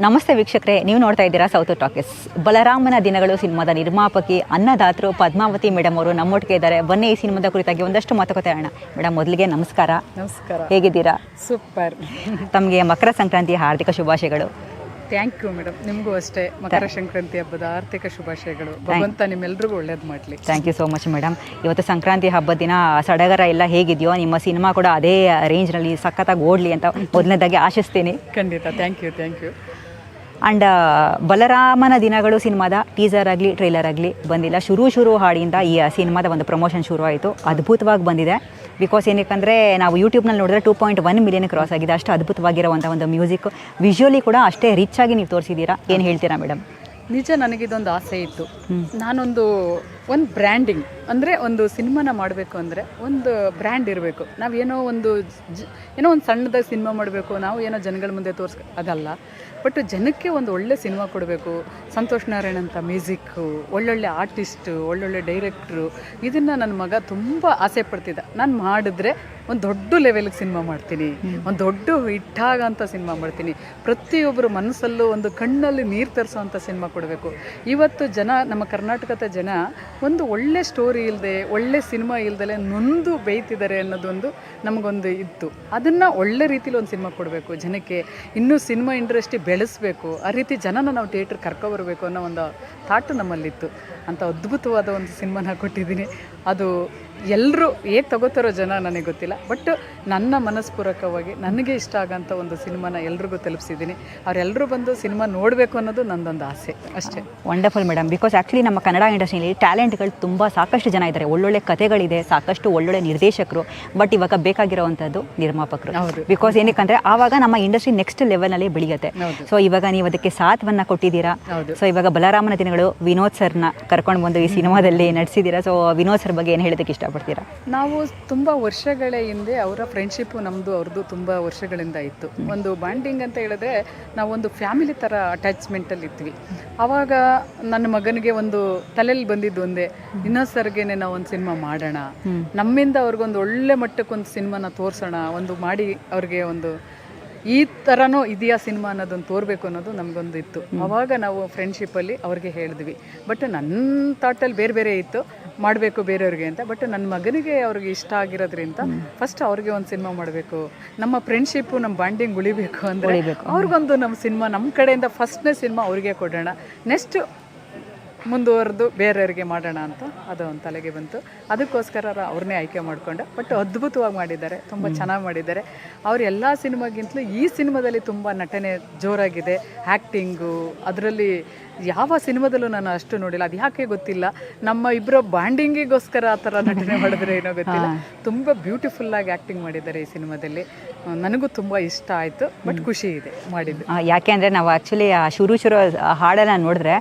ನಮಸ್ತೆ ವೀಕ್ಷಕರೇ, ನೀವು ನೋಡ್ತಾ ಇದ್ದೀರಾ ಸೌತ್ ಟಾಕೀಸ್. ಬಲರಾಮನ ದಿನಗಳು ಸಿನಿಮಾದ ನಿರ್ಮಾಪಕಿ ಅನ್ನದಾತರು ಪದ್ಮಾವತಿ ಮೇಡಮ್ ಅವರು ನಮ್ಮೊಟ್ಟಿಗೆ ಇದ್ದಾರೆ. ಬನ್ನಿ ಈ ಸಿನಿಮಾದ ಕುರಿತಾಗಿ ಒಂದಷ್ಟು ಮಾತುಕತೆ ಆಡೋಣ. ಮೇಡಮ್, ಮೊದಲಿಗೆ ನಮಸ್ಕಾರ. ನಮಸ್ಕಾರ. ಹೇಗಿದ್ದೀರಾ? ಸೂಪರ್. ತಮಗೆ ಮಕರ ಸಂಕ್ರಾಂತಿಯ ಹಾರ್ದಿಕ ಶುಭಾಶಯಗಳು. Thank you madam. ನಿಮಗೂ ಅಷ್ಟೇ ಮಕರ ಸಂಕ್ರಾಂತಿ ಹಬ್ಬದ ಆರ್ಥಿಕ ಶುಭಾಶಯಗಳು. ಭಗವಂತ ನಿಮ್ಮೆಲ್ರಿಗೂ ಒಳ್ಳೇದು ಮಾಡಲಿ. Thank you so much madam. ಇವತ್ತು ಸಂಕ್ರಾಂತಿ ಹಬ್ಬದ ದಿನ ಸಡಗರ ಎಲ್ಲ ಹೇಗಿದೆಯೋ, ನಿಮ್ಮ ಸಿನಿಮಾ ಕೂಡ ಅದೇ ರೇಂಜ್ನಲ್ಲಿ ಸಖತ್ತಾಗಿ ಓಡಲಿ ಅಂತ ಮೊದಲನೇದಾಗಿ ಆಶಿಸ್ತೀನಿ. ಖಂಡಿತ. Thank you. ಆ್ಯಂಡ್ ಬಲರಾಮನ ದಿನಗಳು ಸಿನಿಮಾದ ಟೀಸರ್ ಆಗಲಿ ಟ್ರೈಲರ್ ಆಗಲಿ ಬಂದಿಲ್ಲ. ಶುರು ಹಾಡಿಂದ ಈ ಸಿನಿಮಾದ ಒಂದು ಪ್ರಮೋಷನ್ ಶುರು ಆಯಿತು. ಅದ್ಭುತವಾಗಿ ಬಂದಿದೆ. ಬಿಕಾಸ್ ಏನಕ್ಕಂದರೆ ನಾವು ಯೂಟ್ಯೂಬ್ನಲ್ಲಿ ನೋಡಿದ್ರೆ 2.1 ಮಿಲಿಯನ್ ಕ್ರಾಸ್ ಆಗಿದೆ. ಅಷ್ಟು ಅದ್ಭುತವಾಗಿರುವಂಥ ಒಂದು ಮ್ಯೂಸಿಕ್, ವಿಜುವಲಿ ಕೂಡ ಅಷ್ಟೇ ರಿಚ್ ಆಗಿ ನೀವು ತೋರಿಸಿದ್ದೀರಾ. ಏನು ಹೇಳ್ತೀರಾ ಮೇಡಮ್? ನಿಜ, ನನಗಿದೊಂದು ಆಸೆ ಇತ್ತು. ನಾನೊಂದು ಬ್ರ್ಯಾಂಡಿಂಗ್ ಅಂದರೆ ಒಂದು ಸಿನಿಮಾನ ಮಾಡಬೇಕು ಅಂದರೆ ಒಂದು ಬ್ರ್ಯಾಂಡ್ ಇರಬೇಕು. ನಾವೇನೋ ಒಂದು ಸಣ್ಣದಾಗಿ ಸಿನಿಮಾ ಮಾಡಬೇಕು, ನಾವು ಏನೋ ಜನಗಳ ಮುಂದೆ ಅದಲ್ಲ. ಬಟ್ ಜನಕ್ಕೆ ಒಂದು ಒಳ್ಳೆ ಸಿನಿಮಾ ಕೊಡಬೇಕು. ಸಂತೋಷ್ ನಾರಾಯಣ್ ಅಂತ ಮ್ಯೂಸಿಕ್ಕು, ಒಳ್ಳೊಳ್ಳೆ ಆರ್ಟಿಸ್ಟು, ಒಳ್ಳೊಳ್ಳೆ ಡೈರೆಕ್ಟ್ರು, ಇದನ್ನು ನನ್ನ ಮಗ ತುಂಬ ಆಸೆ ಪಡ್ತಿದ್ದ. ನಾನು ಮಾಡಿದ್ರೆ ಒಂದು ದೊಡ್ಡ ಲೆವೆಲ್ಗೆ ಸಿನಿಮಾ ಮಾಡ್ತೀನಿ, ಒಂದು ದೊಡ್ಡ ಹಿಟ್ಟಾಗಂಥ ಸಿನಿಮಾ ಮಾಡ್ತೀನಿ, ಪ್ರತಿಯೊಬ್ಬರು ಮನಸ್ಸಲ್ಲೂ ಒಂದು ಕಣ್ಣಲ್ಲಿ ನೀರು ತರಿಸೋವಂಥ ಸಿನಿಮಾ ಕೊಡಬೇಕು. ಇವತ್ತು ಜನ, ನಮ್ಮ ಕರ್ನಾಟಕದ ಜನ ಒಂದು ಒಳ್ಳೆ ಸ್ಟೋರಿ ಇಲ್ಲದೆ, ಒಳ್ಳೆ ಸಿನಿಮಾ ಇಲ್ದಲೆ ನೊಂದು ಬೇಯ್ತಿದ್ದಾರೆ ಅನ್ನೋದೊಂದು ನಮಗೊಂದು ಇತ್ತು. ಅದನ್ನು ಒಳ್ಳೆ ರೀತಿಲಿ ಒಂದು ಸಿನಿಮಾ ಕೊಡಬೇಕು ಜನಕ್ಕೆ. ಇನ್ನೂ ಸಿನಿಮಾ ಇಂಡಸ್ಟ್ರಿ ಬೆಳೆಸಬೇಕು, ಆ ರೀತಿ ಜನನ ನಾವು ಥಿಯೇಟ್ರ್ ಕರ್ಕೊಬರ್ಬೇಕು ಅನ್ನೋ ಒಂದು ಥಾಟು ನಮ್ಮಲ್ಲಿತ್ತು. ಅಂಥ ಅದ್ಭುತವಾದ ಒಂದು ಸಿನಿಮಾನ ಕೊಟ್ಟಿದ್ದೀನಿ. ಅದು ಎಲ್ಲರೂ ಹೇಗೆ ತಗೋತಾರೋ ಜನ ನನಗೆ ಗೊತ್ತಿಲ್ಲ. ಬಟ್ ನನ್ನ ಮನಸ್ಪೂರ್ವಕವಾಗಿ ನನಗೆ ಇಷ್ಟ ಆಗೋಂಥ ಒಂದು ಸಿನಿಮಾನ ಎಲ್ರಿಗೂ ತಲುಪಿಸಿದ್ದೀನಿ. ಅವರೆಲ್ಲರೂ ಬಂದು ಸಿನಿಮಾ ನೋಡಬೇಕು ಅನ್ನೋದು ನನ್ನದೊಂದು ಆಸೆ ಅಷ್ಟೇ. Wonderful madam. ಬಿಕಾಸ್ ಆ್ಯಕ್ಚುಲಿ ನಮ್ಮ ಕನ್ನಡ ಇಂಡಸ್ಟ್ರಿಯಲ್ಲಿ ಟ್ಯಾಲೆಂಟ್ಗಳು ತುಂಬ ಸಾಕಷ್ಟು ಜನ ಇದ್ದಾರೆ. ಒಳ್ಳೊಳ್ಳೆ ಕಥೆಗಳಿದೆ, ಸಾಕಷ್ಟು ಒಳ್ಳೊಳ್ಳೆ ನಿರ್ದೇಶಕರು. ಬಟ್ ಇವಾಗ ಬೇಕಾಗಿರೋವಂಥದ್ದು ನಿರ್ಮಾಪಕರು. ಬಿಕಾಸ್ ಏನಕ್ಕಂದರೆ ಆವಾಗ ನಮ್ಮ ಇಂಡಸ್ಟ್ರಿ ನೆಕ್ಸ್ಟ್ ಲೆವೆಲ್ನಲ್ಲಿ ಬೆಳೆಯುತ್ತೆ. ಸೊ ಇವಾಗ ನೀವು ಅದಕ್ಕೆ ಸಾಥವನ್ನು ಕೊಟ್ಟಿದ್ದೀರಾ. ಸೊ ಇವಾಗ ಬಲರಾಮನ ದಿನಗಳು ವಿನೋದ್ ಸರ್ನ ಕರ್ಕೊಂಡು ಬಂದು ಈ ಸಿನಿಮಾದಲ್ಲಿ ನಡೆಸಿದ್ದೀರಾ. ಸೊ ವಿನೋದ್ ಸರ್ ಬಗ್ಗೆ ಏನು ಹೇಳೋದಕ್ಕೆ ಇಷ್ಟಪಡ್ತೀರಾ? ನಾವು ತುಂಬ ವರ್ಷಗಳ ಹಿಂದೆ ಅವರ ಫ್ರೆಂಡ್ಶಿಪ್ಪು ನಮ್ಮದು ಅವ್ರದ್ದು ತುಂಬ ವರ್ಷಗಳಿಂದ ಇತ್ತು. ಒಂದು ಬಾಂಡಿಂಗ್ ಅಂತ ಹೇಳಿದ್ರೆ ನಾವೊಂದು ಫ್ಯಾಮಿಲಿ ಥರ ಅಟ್ಯಾಚ್ಮೆಂಟಲ್ಲಿ ಇದ್ವಿ. ಆವಾಗ ನನ್ನ ಮಗನಿಗೆ ಒಂದು ತಲೆಯಲ್ಲಿ ಬಂದಿದ್ದು ಒಂದೇ, ವಿನೋದ್ ಸರ್ಗೇನೆ ನಾವು ಒಂದು ಸಿನಿಮಾ ಮಾಡೋಣ, ನಮ್ಮಿಂದ ಅವ್ರಿಗೊಂದು ಒಳ್ಳೆ ಮಟ್ಟಕ್ಕೊಂದು ಸಿನಿಮಾನ ತೋರಿಸೋಣ, ಒಂದು ಮಾಡಿ ಅವ್ರಿಗೆ ಒಂದು ಈ ಥರನೂ ಇದೆಯಾ ಸಿನಿಮಾ ಅನ್ನೋದನ್ನು ತೋರಬೇಕು ಅನ್ನೋದು ನಮಗೊಂದು ಇತ್ತು. ಆವಾಗ ನಾವು ಫ್ರೆಂಡ್ಶಿಪ್ಪಲ್ಲಿ ಅವ್ರಿಗೆ ಹೇಳಿದ್ವಿ. ಬಟ್ ನನ್ನ ಥಾಟಲ್ಲಿ ಬೇರೆ ಇತ್ತು, ಮಾಡಬೇಕು ಬೇರೆಯವ್ರಿಗೆ ಅಂತ. ಬಟ್ ನನ್ನ ಮಗನಿಗೆ ಅವ್ರಿಗೆ ಇಷ್ಟ ಆಗಿರೋದ್ರಿಂದ ಫಸ್ಟ್ ಅವ್ರಿಗೆ ಒಂದು ಸಿನಿಮಾ ಮಾಡಬೇಕು, ನಮ್ಮ ಫ್ರೆಂಡ್ಶಿಪ್ಪು ನಮ್ಮ ಬಾಂಡಿಂಗ್ ಉಳಿಬೇಕು ಅಂದರೆ ಅವ್ರಿಗೊಂದು ನಮ್ಮ ಸಿನಿಮಾ, ನಮ್ಮ ಕಡೆಯಿಂದ ಫಸ್ಟ್ನೇ ಸಿನಿಮಾ ಅವ್ರಿಗೆ ಕೊಡೋಣ, ನೆಕ್ಸ್ಟ್ ಮುಂದುವರೆದು ಬೇರೆಯವ್ರಿಗೆ ಮಾಡೋಣ ಅಂತ ಅದು ಒಂದು ತಲೆಗೆ ಬಂತು. ಅದಕ್ಕೋಸ್ಕರ ಅವ್ರನ್ನೇ ಆಯ್ಕೆ ಮಾಡಿಕೊಂಡೆ. ಬಟ್ ಅದ್ಭುತವಾಗಿ ಮಾಡಿದ್ದಾರೆ, ತುಂಬ ಚೆನ್ನಾಗಿ ಮಾಡಿದ್ದಾರೆ. ಅವ್ರ ಎಲ್ಲ ಸಿನಿಮಾಗಿಂತಲೂ ಈ ಸಿನಿಮಾದಲ್ಲಿ ತುಂಬ ನಟನೆ ಜೋರಾಗಿದೆ. ಆ್ಯಕ್ಟಿಂಗು ಅದರಲ್ಲಿ ಯಾವ ಸಿನಿಮಾದಲ್ಲೂ ನಾನು ಅಷ್ಟು ನೋಡಿಲ್ಲ. ಅದು ಯಾಕೆ ಗೊತ್ತಿಲ್ಲ, ನಮ್ಮ ಇಬ್ಬರ ಬಾಂಡಿಂಗಿಗೋಸ್ಕರ ಆ ಥರ ನಟನೆ ಮಾಡಿದ್ರೆ ಏನೋ ಗೊತ್ತಿಲ್ಲ. ತುಂಬ ಬ್ಯೂಟಿಫುಲ್ಲಾಗಿ ಆ್ಯಕ್ಟಿಂಗ್ ಮಾಡಿದ್ದಾರೆ ಈ ಸಿನಿಮಾದಲ್ಲಿ. ನನಗೂ ತುಂಬ ಇಷ್ಟ ಆಯಿತು. ಬಟ್ ಖುಷಿ ಇದೆ ಮಾಡಿದ್ದು. ಯಾಕೆ ಅಂದರೆ ನಾವು ಆ್ಯಕ್ಚುಲಿ ಶುರು ಹಾಡನ್ನು ನೋಡಿದ್ರೆ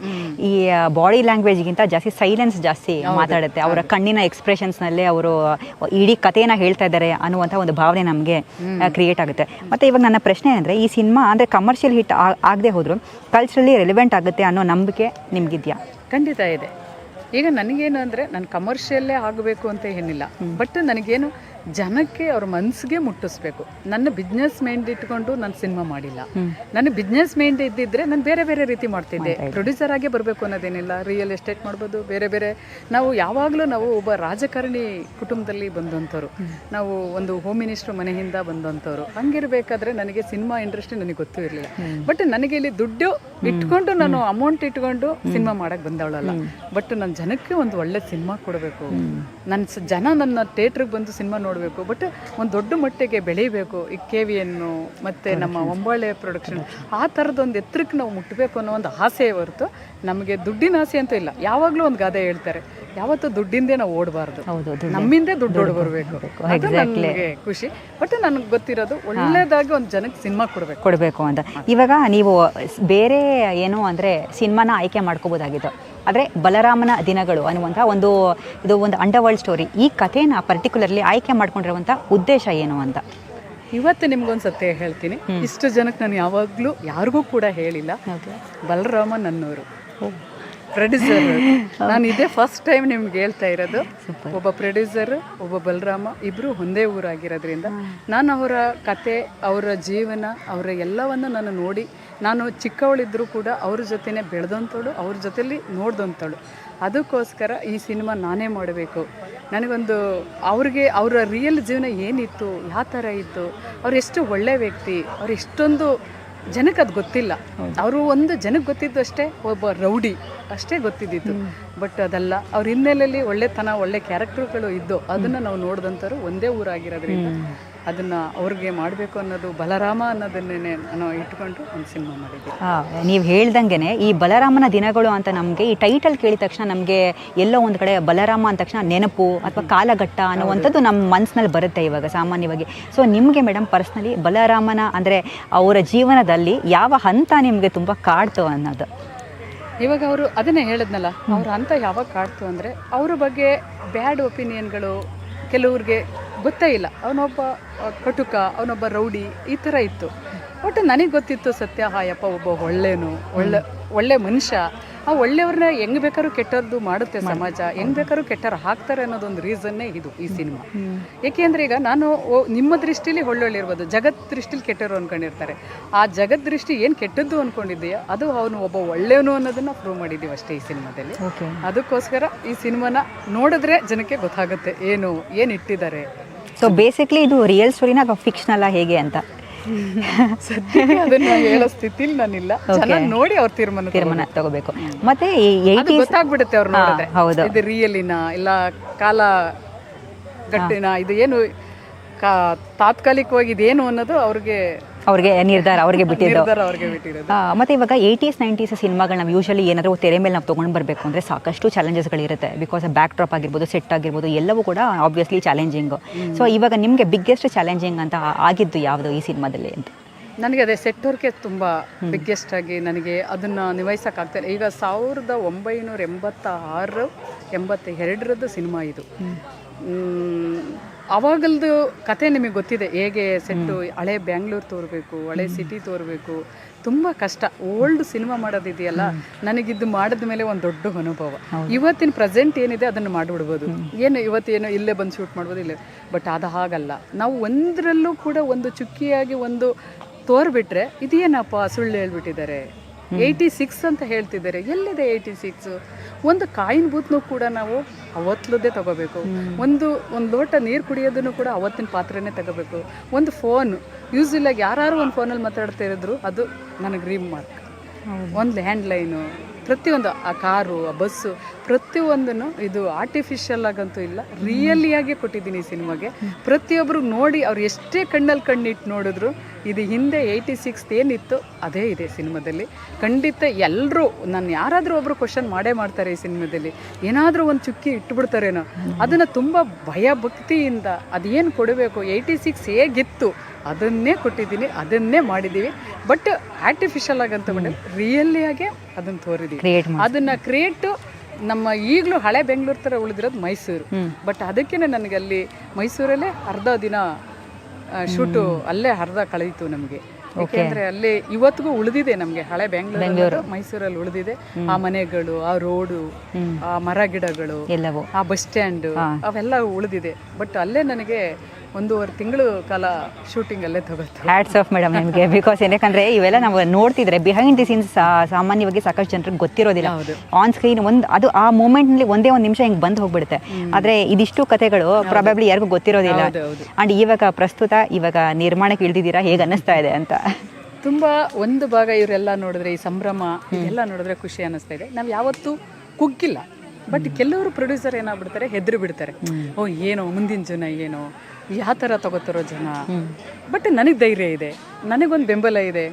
ಈ ಬಾಡಿ ಲ್ಯಾಂಗ್ವೇಜ್ಗಿಂತ ಜಾಸ್ತಿ ಸೈಲೆನ್ಸ್ ಜಾಸ್ತಿ ಮಾತಾಡುತ್ತೆ. ಅವರ ಕಣ್ಣಿನ ಎಕ್ಸ್ಪ್ರೆಷನ್ಸ್ನಲ್ಲೇ ಅವರು ಇಡೀ ಕಥೆನ ಹೇಳ್ತಾ ಇದ್ದಾರೆ ಅನ್ನುವಂಥ ಒಂದು ಭಾವನೆ ನಮಗೆ ಕ್ರಿಯೇಟ್ ಆಗುತ್ತೆ. ಮತ್ತು ಇವಾಗ ನನ್ನ ಪ್ರಶ್ನೆ ಅಂದರೆ, ಈ ಸಿನಿಮಾ ಅಂದರೆ ಕಮರ್ಷಿಯಲ್ ಹಿಟ್ ಆಗದೆ ಹೋದರೂ ಕಲ್ಚರಲಿ ರೆಲಿವೆಂಟ್ ಆಗುತ್ತೆ ಅನ್ನೋ ನಂಬಿಕೆ ನಿಮಗಿದೆಯಾ? ಖಂಡಿತ ಇದೆ. ಈಗ ನನಗೇನು ಅಂದರೆ, ನಾನು ಕಮರ್ಷಿಯಲ್ಲೇ ಆಗಬೇಕು ಅಂತ ಏನಿಲ್ಲ. ಬಟ್ ನನಗೇನು ಜನಕ್ಕೆ ಅವ್ರ ಮನಸ್ಸಿಗೆ ಮುಟ್ಟಿಸ್ಬೇಕು. ನನ್ನ ಬಿಸ್ನೆಸ್ ಮೈಂಡ್ ಇಟ್ಕೊಂಡು ನಾನು ಸಿನಿಮಾ ಮಾಡಿಲ್ಲ. ನನ್ನ ಬಿಸ್ನೆಸ್ ಮೈಂಡ್ ಇದ್ದಿದ್ರೆ ನಾನು ಬೇರೆ ರೀತಿ ಮಾಡ್ತಿದ್ದೆ. ಪ್ರೊಡ್ಯೂಸರ್ ಆಗೇ ಬರಬೇಕು ಅನ್ನೋದೇನಿಲ್ಲ. ರಿಯಲ್ ಎಸ್ಟೇಟ್ ಮಾಡ್ಬೋದು, ಬೇರೆ ನಾವು ಯಾವಾಗಲೂ ನಾವು ಒಬ್ಬ ರಾಜಕಾರಣಿ ಕುಟುಂಬದಲ್ಲಿ ಬಂದಂಥವ್ರು, ನಾವು ಒಂದು ಹೋಮ್ ಮಿನಿಸ್ಟ್ರ್ ಮನೆಯಿಂದ ಬಂದಂಥವ್ರು. ಹಂಗಿರಬೇಕಾದ್ರೆ ನನಗೆ ಸಿನಿಮಾ ಇಂಡಸ್ಟ್ರಿ ನನಗೆ ಗೊತ್ತೂ ಇರಲಿಲ್ಲ. ಬಟ್ ನನಗೆ ಇಲ್ಲಿ ದುಡ್ಡು ಇಟ್ಕೊಂಡು, ನಾನು ಅಮೌಂಟ್ ಇಟ್ಕೊಂಡು ಸಿನಿಮಾ ಮಾಡೋಕ್ಕೆ ಬಂದವಳಲ್ಲ. ಬಟ್ ನನ್ನ ಜನಕ್ಕೆ ಒಂದು ಒಳ್ಳೆ ಸಿನಿಮಾ ಕೊಡಬೇಕು, ಜನ ನನ್ನ ಥಿಯೇಟ್ರಿಗೆ ಬಂದು ಸಿನಿಮಾ ನೋಡಬೇಕು. ಬಟ್ ಒಂದು ದೊಡ್ಡ ಮಟ್ಟಿಗೆ ಬೆಳೀಬೇಕು. ಈ KVN ಮತ್ತು ನಮ್ಮ ಒಂಬಾಳೆ ಪ್ರೊಡಕ್ಷನ್ ಆ ಥರದೊಂದು ಎತ್ತರಕ್ಕೆ ನಾವು ಮುಟ್ಟಬೇಕು ಅನ್ನೋ ಒಂದು ಆಸೆ ಹೊರತು ನಮಗೆ ದುಡ್ಡಿನ ಆಸೆ ಅಂತೂ ಇಲ್ಲ. ಯಾವಾಗಲೂ ಒಂದು ಗಾದೆ ಹೇಳ್ತಾರೆ, ಯಾವತ್ತೂ ದುಡ್ಡಿಂದೇ ನಾವು ಓಡಬಾರ್ದು, ನಮ್ಮಿಂದೇ ದುಡ್ಡು ಓಡಬರಬೇಕು. ನನಗೆ ಖುಷಿ. ಬಟ್ ನನಗೆ ಗೊತ್ತಿರೋದು ಒಳ್ಳೆಯದಾಗಿ ಒಂದು ಜನಕ್ಕೆ ಸಿನಿಮಾ ಕೊಡಬೇಕು ಅಂತ. ಇವಾಗ ನೀವು ಬೇರೆ ಏನು ಅಂದರೆ ಸಿನಿಮಾನ ಆಯ್ಕೆ ಮಾಡ್ಕೋಬೋದಾಗಿತ್ತು. ಆದರೆ ಬಲರಾಮನ ದಿನಗಳು ಅನ್ನುವಂಥ ಇದು ಒಂದು ಅಂಡರ್ವರ್ಲ್ಡ್ ಸ್ಟೋರಿ. ಈ ಕಥೆನ ಪರ್ಟಿಕ್ಯುಲರ್ಲಿ ಆಯ್ಕೆ ಮಾಡ್ಕೊಂಡಿರುವಂಥ ಉದ್ದೇಶ ಏನು ಅಂತ ಇವತ್ತು ನಿಮ್ಗೊಂದು ಸತ್ಯ ಹೇಳ್ತೀನಿ. ಇಷ್ಟು ಜನಕ್ಕೆ ನಾನು ಯಾವಾಗಲೂ ಯಾರಿಗೂ ಕೂಡ ಹೇಳಿಲ್ಲ. ಬಲರಾಮ ನನ್ನವರು. ಪ್ರೊಡ್ಯೂಸರ್. ನಾನು ಇದೇ ಫಸ್ಟ್ ಟೈಮ್ ನಿಮ್ಗೆ ಹೇಳ್ತಾ ಇರೋದು. ಒಬ್ಬ ಪ್ರೊಡ್ಯೂಸರ್, ಒಬ್ಬ ಬಲರಾಮ, ಇಬ್ಬರು ಒಂದೇ ಊರಾಗಿರೋದ್ರಿಂದ ನಾನು ಅವರ ಕತೆ, ಅವರ ಜೀವನ, ಅವರ ಎಲ್ಲವನ್ನು ನಾನು ನೋಡಿ, ನಾನು ಚಿಕ್ಕವಳಿದ್ದರೂ ಕೂಡ ಅವ್ರ ಜೊತೆನೇ ಬೆಳೆದಂಥವಳು, ಅವ್ರ ಜೊತೆಲಿ ನೋಡ್ದಂಥವಳು. ಅದಕ್ಕೋಸ್ಕರ ಈ ಸಿನಿಮಾ ನಾನೇ ಮಾಡಬೇಕು. ನನಗೊಂದು ಅವ್ರಿಗೆ ಅವರ ರಿಯಲ್ ಜೀವನ ಏನಿತ್ತು, ಯಾವ ಥರ ಇತ್ತು, ಅವ್ರು ಎಷ್ಟು ಒಳ್ಳೆ ವ್ಯಕ್ತಿ, ಅವ್ರು ಎಷ್ಟೊಂದು ಜನಕ್ಕೆ ಅದು ಗೊತ್ತಿಲ್ಲ. ಅವರು ಒಂದು ಜನಕ್ಕೆ ಗೊತ್ತಿದ್ದು ಅಷ್ಟೇ, ಒಬ್ಬ ರೌಡಿ ಅಷ್ಟೇ ಗೊತ್ತಿದ್ದಿತ್ತು. ಬಟ್ ಅದಲ್ಲ, ಅವ್ರ ಹಿನ್ನೆಲೆಯಲ್ಲಿ ಒಳ್ಳೆತನ, ಒಳ್ಳೆ ಕ್ಯಾರೆಕ್ಟರ್ಗಳು ಇದ್ದು ಅದನ್ನು ನಾವು ನೋಡಿದಂಥವ್ರು ಒಂದೇ ಊರಾಗಿರೋದ್ರಿಂದ ಅದನ್ನು ಅವ್ರಿಗೆ ಮಾಡಬೇಕು ಅನ್ನೋದು, ಬಲರಾಮ ಅನ್ನೋದನ್ನೇ ನಾನು ಇಟ್ಕೊಂಡು ಒಂದು ಸಿನಿಮಾ ಮಾಡಿದ್ದೆ. ನೀವು ಹೇಳ್ದಂಗೆ ಈ ಬಲರಾಮನ ದಿನಗಳು ಅಂತ ನಮಗೆ ಈ ಟೈಟಲ್ ಕೇಳಿದ ತಕ್ಷಣ ನಮಗೆ ಎಲ್ಲೋ ಒಂದು ಕಡೆ ಬಲರಾಮ ಅಂದ ತಕ್ಷಣ ನೆನಪು ಅಥವಾ ಕಾಲಘಟ್ಟ ಅನ್ನುವಂಥದ್ದು ನಮ್ಮ ಮನಸ್ಸಿನಲ್ಲಿ ಬರುತ್ತೆ ಇವಾಗ ಸಾಮಾನ್ಯವಾಗಿ. ಸೊ ನಿಮಗೆ ಮೇಡಮ್ ಪರ್ಸ್ನಲಿ ಬಲರಾಮನ ಅಂದರೆ ಅವರ ಜೀವನದಲ್ಲಿ ಯಾವ ಹಂತ ನಿಮಗೆ ತುಂಬ ಕಾಡ್ತು ಅನ್ನೋದು? ಇವಾಗ ಅವರು ಅದನ್ನೇ ಹೇಳಿದ್ನಲ್ಲ, ಅವ್ರ ಹಂತ ಯಾವಾಗ ಕಾಡ್ತು ಅಂದರೆ ಅವ್ರ ಬಗ್ಗೆ ಬ್ಯಾಡ್ ಒಪಿನಿಯನ್ಗಳು ಕೆಲವ್ರಿಗೆ ಗೊತ್ತೇ ಇಲ್ಲ. ಅವನೊಬ್ಬ ಕಟುಕ, ಅವನೊಬ್ಬ ರೌಡಿ, ಈ ಥರ ಇತ್ತು. ಒಟ್ಟು ನನಗೆ ಗೊತ್ತಿತ್ತು ಸತ್ಯ, ಹಾಯಪ್ಪ ಒಬ್ಬ ಒಳ್ಳೆ ಮನುಷ್ಯ. ಆ ಒಳ್ಳೆಯವ್ರನ್ನ ಹೆಂಗೆ ಬೇಕಾದ್ರೂ ಕೆಟ್ಟದ್ದು ಮಾಡುತ್ತೆ ಸಮಾಜ, ಹೆಂಗೆ ಬೇಕಾದ್ರೂ ಕೆಟ್ಟರು ಹಾಕ್ತಾರೆ ಅನ್ನೋದೊಂದು ರೀಸನ್ನೇ ಇದು ಈ ಸಿನಿಮಾ. ಏಕೆಂದರೆ ಈಗ ನಾನು ನಿಮ್ಮ ದೃಷ್ಟಿಲಿ ಒಳ್ಳೊಳ್ಳಿರ್ಬೋದು, ಜಗತ್ ದೃಷ್ಟಿಲಿ ಕೆಟ್ಟರು ಅಂದ್ಕೊಂಡಿರ್ತಾರೆ. ಆ ಜಗತ್ ದೃಷ್ಟಿ ಏನು ಕೆಟ್ಟದ್ದು ಅಂದ್ಕೊಂಡಿದೆಯೋ ಅದು ಅವನು ಒಬ್ಬ ಒಳ್ಳೆಯವನು ಅನ್ನೋದನ್ನು ಪ್ರೂವ್ ಮಾಡಿದ್ದೀವಿ ಅಷ್ಟೇ ಈ ಸಿನಿಮಾದಲ್ಲಿ. ಅದಕ್ಕೋಸ್ಕರ ಈ ಸಿನಿಮಾನ ನೋಡಿದ್ರೆ ಜನಕ್ಕೆ ಗೊತ್ತಾಗುತ್ತೆ ಏನು ಇಟ್ಟಿದ್ದಾರೆ. ಸೊ ಬೇಸಿಕ್ಲಿ ಇದು ರಿಯಲ್ ಸ್ಟೋರಿನ ಅಥವಾ ಫಿಕ್ಷನಲ್ಲ ಹೇಗೆ ಅಂತ ಸದ್ಯಕ್ಕೆ ಅದನ್ನ ಹೇಳೋ ಸ್ಥಿತಿಲಿ ನಾನಿಲ್ಲ. ಚೆನ್ನಾಗಿ ನೋಡಿ ಅವ್ರ ತೀರ್ಮಾನ ತಗೋಬೇಕು. ಮತ್ತೆ ಗೊತ್ತಾಗ್ಬಿಡುತ್ತೆ ಅವ್ರು ನೋಡಿದ್ರೆ ಇದು ರಿಯಲಿನ ಇಲ್ಲ ಕಾಲ ಗಟ್ಟಿನ, ಇದು ಏನು ತಾತ್ಕಾಲಿಕವಾಗಿ ಇದೇನು ಅನ್ನೋದು ಅವ್ರಿಗೆ ನಿರ್ಧಾರ ಅವ್ರಿಗೆ ಬಿಟ್ಟಿದ್ದು. ಮತ್ತೆ ಇವಾಗ 80s 90s ಸಿನಿಮಾಗಳು ನಾವು ಯೂಶಲಿ ಏನಾದರೂ ತೆರೆ ಮೇಲೆ ನಾವು ತೊಗೊಂಡು ಬರಬೇಕು ಅಂದರೆ ಸಾಕಷ್ಟು ಚಾಲೆಂಜಸ್ಗಳಿರುತ್ತೆ. ಬಿಕಾಸ್ ಬ್ಯಾಕ್ ಡ್ರಾಪ್ ಆಗಿರ್ಬೋದು, ಸೆಟ್ ಆಗಿರ್ಬೋದು, ಎಲ್ಲವೂ ಕೂಡ ಆಬ್ವಿಯಸ್ಲಿ ಚಾಲೆಂಜಿಂಗು. ಸೊ ಇವಾಗ ನಿಮಗೆ ಬಿಗ್ಗೆಸ್ಟ್ ಚಾಲೆಂಜಿಂಗ್ ಅಂತ ಆಗಿದ್ದು ಯಾವುದು ಈ ಸಿನಿಮಾದಲ್ಲಿ ಅಂತ? ನನಗೆ ಅದೇ ಸೆಟ್ ವರ್ಕೆ ತುಂಬ ಬಿಗ್ಗೆಸ್ಟ್ ಆಗಿ ನನಗೆ ಅದನ್ನು ನಿಭಾಯಿಸೋಕ್ಕಾಗ್ತಾರೆ. ಈಗ 1986 82ರದ್ದು ಸಿನಿಮಾ ಇದು. ಆವಾಗಲ್ದು ಕತೆ ನಿಮಗೆ ಗೊತ್ತಿದೆ, ಹೇಗೆ ಸೆಟ್ಟು ಹಳೆ ಬ್ಯಾಂಗ್ಳೂರು ತೋರಬೇಕು, ಹಳೆ ಸಿಟಿ ತೋರಬೇಕು, ತುಂಬ ಕಷ್ಟ. ಓಲ್ಡ್ ಸಿನಿಮಾ ಮಾಡೋದಿದೆಯಲ್ಲ, ನನಗಿದ್ದು ಮಾಡಿದ ಮೇಲೆ ಒಂದು ದೊಡ್ಡ ಅನುಭವ. ಇವತ್ತಿನ ಪ್ರೆಸೆಂಟ್ ಏನಿದೆ ಅದನ್ನು ಮಾಡಿಬಿಡ್ಬೋದು, ಇವತ್ತೇನು ಇಲ್ಲೇ ಬಂದು ಶೂಟ್ ಮಾಡ್ಬೋದು, ಇಲ್ಲೇ. ಬಟ್ ಅದು ಹಾಗಲ್ಲ. ನಾವು ಒಂದರಲ್ಲೂ ಕೂಡ ಒಂದು ಚುಕ್ಕಿಯಾಗಿ ಒಂದು ತೋರ್ಬಿಟ್ರೆ ಇದೇನಪ್ಪ ಸುಳ್ಳು ಹೇಳ್ಬಿಟ್ಟಿದ್ದಾರೆ, 86 ಅಂತ ಹೇಳ್ತಿದ್ದಾರೆ. ಎಲ್ಲಿದೆ 86? ಒಂದು ಕಾಯಿನ್ ಬೂತ್ನೂ ಕೂಡ ನಾವು ಅವತ್ತಲದ್ದೇ ತಗೋಬೇಕು. ಒಂದು ಲೋಟ ನೀರು ಕುಡಿಯೋದನ್ನು ಕೂಡ ಅವತ್ತಿನ ಪಾತ್ರೆನೇ ತಗೋಬೇಕು. ಒಂದು ಫೋನ್ ಯೂಸ್ವಲಾಗಿ ಯಾರು ಒಂದು ಫೋನಲ್ಲಿ ಮಾತಾಡ್ತಾ ಇರೋದ್ರು ಅದು ನನಗೆ ರಿಮಾರ್ಕ್. ಒಂದು ಲ್ಯಾಂಡ್ಲೈನು, ಪ್ರತಿಯೊಂದು ಆ ಕಾರು, ಆ ಬಸ್ಸು, ಪ್ರತಿಯೊಂದನ್ನು ಇದು ಆರ್ಟಿಫಿಷಿಯಲ್ ಆಗಂತೂ ಇಲ್ಲ, ರಿಯಲಿಯಾಗಿ ಕೊಟ್ಟಿದ್ದೀನಿ ಈ ಸಿನಿಮಾಗೆ. ಪ್ರತಿಯೊಬ್ಬರು ನೋಡಿ ಅವ್ರು ಎಷ್ಟೇ ಕಣ್ಣಿಟ್ಟು ನೋಡಿದ್ರು ಇದು ಹಿಂದೆ 86 ಏನಿತ್ತು ಅದೇ ಇದೆ ಸಿನಿಮಾದಲ್ಲಿ. ಖಂಡಿತ ಎಲ್ಲರೂ, ನಾನು ಯಾರಾದರೂ ಒಬ್ಬರು ಕ್ವಶನ್ ಮಾಡ್ತಾರೆ ಈ ಸಿನಿಮಾದಲ್ಲಿ, ಏನಾದರೂ ಒಂದು ಚುಕ್ಕಿ ಇಟ್ಬಿಡ್ತಾರೇನೋ. ಅದನ್ನು ತುಂಬ ಭಯಭಕ್ತಿಯಿಂದ ಅದೇನು ಕೊಡಬೇಕು, 86 ಹೇಗಿತ್ತು ಅದನ್ನೇ ಕೊಟ್ಟಿದ್ದೀನಿ, ಅದನ್ನೇ ಮಾಡಿದ್ದೀವಿ. ಬಟ್ ಆರ್ಟಿಫಿಷಿಯಲ್ ಆಗಂತ ರಿಯಲಿಯಾಗೆ ಅದನ್ನು ತೋರಿದ್ದೀವಿ. ಅದನ್ನು ಕ್ರಿಯೇಟು ನಮ್ಮ ಈಗಲೂ ಹಳೆ ಬೆಂಗಳೂರು ಥರ ಉಳಿದಿರೋದು ಮೈಸೂರು. ಬಟ್ ಅದಕ್ಕೇ ನನಗೆ ಅಲ್ಲಿ ಮೈಸೂರಲ್ಲೇ ಅರ್ಧ ದಿನ ಶೂಟು ಅಲ್ಲೇ ಅರ್ಧ ಕಳೀತು ನಮಗೆ. ಯಾಕೆಂದರೆ ಅಲ್ಲೇ ಇವತ್ತಿಗೂ ಉಳಿದಿದೆ ನಮಗೆ ಹಳೆ ಬೆಂಗಳೂರು ಮೈಸೂರಲ್ಲಿ ಉಳಿದಿದೆ. ಆ ಮನೆಗಳು, ಆ ರೋಡು, ಆ ಮರ ಗಿಡಗಳು, ಆ ಬಸ್ ಸ್ಟ್ಯಾಂಡು ಅವೆಲ್ಲ ಉಳಿದಿದೆ. ಬಟ್ ಅಲ್ಲೇ ನನಗೆ 1.5 ತಿಂಗಳು ಕಾಲ ಶೂಟಿಂಗ್ ಅಲ್ಲೇ ತಗೋತು. ಹ್ಯಾಟ್ಸ್ ಆಫ್ ಮೇಡಮ್ ನಿಮಗೆ. ಬಿಕಾಸ್ ಏನಕ್ಕಂದ್ರೆ ಇವೆಲ್ಲ ನಾವು ನೋಡ್ತಿದ್ರೆ ಬಿಹೈಂಡ್ ದಿ ಸೀನ್ಸ್ ಸಾಮಾನ್ಯವಾಗಿ ಸಾಕಷ್ಟು ಜನರಿಗೆ ಗೊತ್ತಿರೋದಿಲ್ಲ. ಆನ್ ಸ್ಕ್ರೀನ್ ಅದು ಆ ಮೂಮೆಂಟ್ನಲ್ಲಿ ಒಂದೇ ಒಂದು ನಿಮಿಷ ಹಿಂಗೆ ಬಂದು ಹೋಗ್ಬಿಡುತ್ತೆ. ಆದರೆ ಇದಿಷ್ಟು ಕಥೆಗಳು ಪ್ರಾಬಬ್ಲಿ ಯಾರಿಗೂ ಗೊತ್ತಿರೋದಿಲ್ಲ. ಆ್ಯಂಡ್ ಇವಾಗ ಪ್ರಸ್ತುತ ನಿರ್ಮಾಣಕ್ಕೆ ಇಳಿದಿದ್ದೀರಾ, ಹೇಗೆ ಅನ್ನಿಸ್ತಾ ಇದೆ ಅಂತ? ತುಂಬ ಒಂದು ಭಾಗ ಇವರೆಲ್ಲ ನೋಡಿದ್ರೆ ಈ ಸಂಭ್ರಮ ಇದೆಲ್ಲ ನೋಡಿದ್ರೆ ಖುಷಿ ಅನ್ನಿಸ್ತಾ ಇದೆ. ನಾವು ಯಾವತ್ತೂ ಕುಗ್ಗಿಲ್ಲ. ಬಟ್ ಕೆಲವರು ಪ್ರೊಡ್ಯೂಸರ್ ಏನಾಗ್ಬಿಡ್ತಾರೆ, ಹೆದ್ರು ಬಿಡ್ತಾರೆ. ಏನೋ ಮುಂದಿನ ಜನ ಏನೋ ಯಾವ ಥರ ತಗೋತಾರೋ ಜನ. ಬಟ್ ನನಗೆ ಧೈರ್ಯ ಇದೆ, ನನಗೊಂದು ಬೆಂಬಲ ಇದೆ.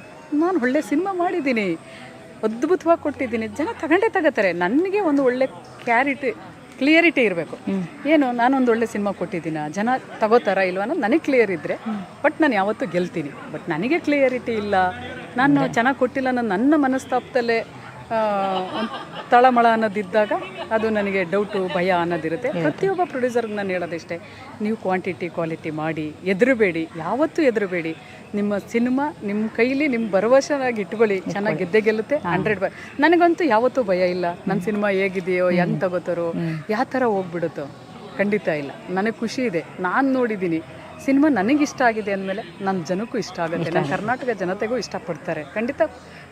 ನಾನು ಒಳ್ಳೆ ಸಿನಿಮಾ ಮಾಡಿದ್ದೀನಿ, ಅದ್ಭುತವಾಗಿ ಕೊಟ್ಟಿದ್ದೀನಿ, ಜನ ತಗೋತಾರೆ. ನನಗೆ ಒಂದು ಒಳ್ಳೆ ಕ್ಲಿಯರಿಟಿ ಇರಬೇಕು. ಏನು ನಾನೊಂದು ಒಳ್ಳೆ ಸಿನಿಮಾ ಕೊಟ್ಟಿದ್ದೀನ, ಜನ ತಗೋತಾರ ಇಲ್ವ ಅನ್ನೋದು ನನಗೆ ಕ್ಲಿಯರ್ ಇದ್ದರೆ ಬಟ್ ನಾನು ಯಾವತ್ತೂ ಗೆಲ್ತೀನಿ. ಬಟ್ ನನಗೆ ಕ್ಲಿಯರಿಟಿ ಇಲ್ಲ, ನಾನು ಚೆನ್ನಾಗಿ ಕೊಟ್ಟಿಲ್ಲ ಅನ್ನೋ ನನ್ನ ಮನಸ್ತಾಪದಲ್ಲೇ ಒಂದು ತಳಮಳ ಅನ್ನೋದಿದ್ದಾಗ ಅದು ನನಗೆ ಡೌಟು ಭಯ ಅನ್ನೋದಿರುತ್ತೆ. ಪ್ರತಿಯೊಬ್ಬ ಪ್ರೊಡ್ಯೂಸರ್ಗೆ ನಾನು ಹೇಳೋದಿಷ್ಟೇ, ನೀವು ಕ್ವಾಂಟಿಟಿ ಕ್ವಾಲಿಟಿ ಮಾಡಿ, ಎದುರುಬೇಡಿ, ಯಾವತ್ತೂ ಎದುರುಬೇಡಿ. ನಿಮ್ಮ ಸಿನಿಮಾ ನಿಮ್ಮ ಕೈಲಿ ನಿಮ್ಮ ಭರವಸೆನಾಗಿ ಇಟ್ಕೊಳ್ಳಿ, ಚೆನ್ನಾಗಿ ಗೆದ್ದೇ ಗೆಲ್ಲುತ್ತೆ 100%. ನನಗಂತೂ ಯಾವತ್ತೂ ಭಯ ಇಲ್ಲ. ನನ್ನ ಸಿನಿಮಾ ಹೇಗಿದೆಯೋ, ಹೆಂಗೆ ತಗೋತಾರೋ, ಯಾವ ಥರ ಹೋಗ್ಬಿಡುತ್ತೋ, ಖಂಡಿತ ಇಲ್ಲ. ನನಗೆ ಖುಷಿ ಇದೆ, ನಾನು ನೋಡಿದ್ದೀನಿ ಸಿನಿಮಾ ನನಗಿಷ್ಟ ಆಗಿದೆ ಅಂದಮೇಲೆ ನನ್ನ ಜನಕ್ಕೂ ಇಷ್ಟ ಆಗುತ್ತೆ, ನನ್ನ ಕರ್ನಾಟಕ ಜನತೆಗೂ ಇಷ್ಟಪಡ್ತಾರೆ, ಖಂಡಿತ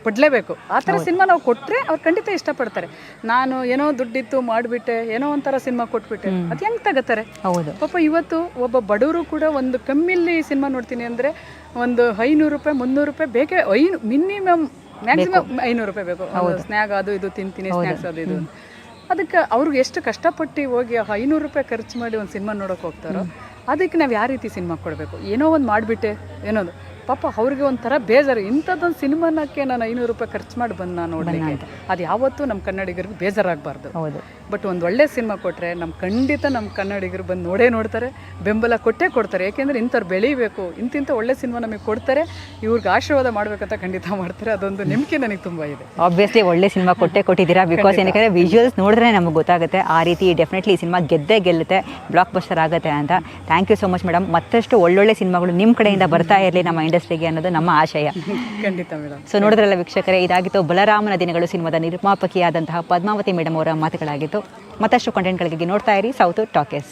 ಪಡಲೇಬೇಕು. ಆ ಥರ ಸಿನಿಮಾ ನಾವು ಕೊಟ್ಟರೆ ಅವ್ರು ಖಂಡಿತ ಇಷ್ಟಪಡ್ತಾರೆ. ನಾನು ಏನೋ ದುಡ್ಡಿತ್ತು ಮಾಡಿಬಿಟ್ಟೆ, ಏನೋ ಒಂಥರ ಸಿನಿಮಾ ಕೊಟ್ಬಿಟ್ಟೆ, ಅದು ಹೆಂಗೆ ತಗೋತಾರೆ? ಹೌದು. ಪಾಪ ಇವತ್ತು ಒಬ್ಬ ಬಡವರು ಕೂಡ ಒಂದು ಕಮ್ಮಿಲಿ ಸಿನಿಮಾ ನೋಡ್ತೀನಿ ಅಂದರೆ ಒಂದು 500 ರೂಪಾಯಿ 300 ರೂಪಾಯಿ ಬೇಕೇ, ಮಿನಿಮಮ್ ಮ್ಯಾಕ್ಸಿಮಮ್ 500 ರೂಪಾಯಿ ಬೇಕು. ಸ್ನ್ಯಾಕ್ ಅದು ಇದು ತಿಂತೀನಿ, ಸ್ನ್ಯಾಕ್ಸ್ ಅದು ಇದು. ಅದಕ್ಕೆ ಅವ್ರಿಗೆ ಎಷ್ಟು ಕಷ್ಟಪಟ್ಟು ಹೋಗಿ 500 ರೂಪಾಯಿ ಖರ್ಚು ಮಾಡಿ ಒಂದು ಸಿನಿಮಾ ನೋಡೋಕೆ ಹೋಗ್ತಾರೋ, ಅದಕ್ಕೆ ನಾವು ಯಾವ ರೀತಿ ಸಿನಿಮಾ ಕೊಡಬೇಕು? ಏನೋ ಒಂದು ಮಾಡಿಬಿಟ್ಟೆ ಏನೋದು, ಪಾಪ ಅವ್ರಿಗೆ ಒಂಥರ ಬೇಜಾರು. ಇಂಥದ್ದೊಂದು ಸಿನಿಮಾನಕ್ಕೆ ನಾನು 500 ರೂಪಾಯಿ ಖರ್ಚು ಮಾಡಿ ಬಂದು ನಾನು ನೋಡಲಿಕ್ಕೆ, ಅದು ಯಾವತ್ತೂ ನಮ್ಮ ಕನ್ನಡಿಗರಿಗೆ ಬೇಜಾರಾಗಬಾರ್ದು. ಹೌದು. ಬಟ್ ಒಂದು ಒಳ್ಳೆ ಸಿನಿಮಾ ಕೊಟ್ಟರೆ ಖಂಡಿತ ನಮ್ಮ ಕನ್ನಡಿಗರು ಬಂದು ನೋಡ್ತಾರೆ, ಬೆಂಬಲ ಕೊಟ್ಟೇ ಕೊಡ್ತಾರೆ. ಯಾಕೆಂದರೆ ಇಂಥವ್ರು ಬೆಳೀಬೇಕು, ಇಂತಿಂಥ ಒಳ್ಳೆ ಸಿನಿಮಾ ನಮಗೆ ಕೊಡ್ತಾರೆ, ಇವ್ರಿಗೆ ಆಶೀರ್ವಾದ ಮಾಡಬೇಕಂತ ಖಂಡಿತ ಮಾಡ್ತಾರೆ. ಅದೊಂದು ನಂಬಿಕೆ ನನಗೆ ತುಂಬ ಇದೆ. ಆಬ್ವಿಯಸ್ಲಿ ಒಳ್ಳೆ ಸಿನಿಮಾ ಕೊಟ್ಟಿದ್ದೀರಾ, ಬಿಕಾಸ್ ಏನಕ್ಕೆ ವಿಜುವಲ್ಸ್ ನೋಡಿದ್ರೆ ನಮಗೆ ಗೊತ್ತಾಗುತ್ತೆ ಆ ರೀತಿ ಡೆಫಿನೆಟ್ಲಿ ಈ ಸಿನಿಮಾ ಗೆದ್ದೇ ಗೆಲ್ಲುತ್ತೆ, ಬ್ಲಾಕ್ ಬಸ್ಟರ್ ಆಗುತ್ತೆ ಅಂತ. Thank you so much madam. ಮತ್ತಷ್ಟು ಒಳ್ಳೊಳ್ಳೆ ಸಿನಿಮಾಗಳು ನಿಮ್ಮ ಕಡೆಯಿಂದ ಬರ್ತಾ ಇರಲಿ ನಮ್ಮ ಇಂಡಸ್ಟ್ರಿಗೆ ಅನ್ನೋದು ನಮ್ಮ ಆಶಯ. ಖಂಡಿತ ಮೇಡಮ್. ಸೊ ನೋಡಿದ್ರಲ್ಲ ವೀಕ್ಷಕರೇ, ಇದಾಗಿತ್ತು ಬಲರಾಮನ ದಿನಗಳು ಸಿನಿಮಾದ ನಿರ್ಮಾಪಕಿಯಾದಂತಹ ಪದ್ಮಾವತಿ ಮೇಡಮ್ ಅವರ ಮಾತುಗಳಾಗಿತ್ತು. ಮತ್ತಷ್ಟು ಕಂಟೆಂಟ್ಗಳಿಗೆ ನೋಡ್ತಾ ಇರಿ ಸೌತ್ ಟಾಕೀಸ್.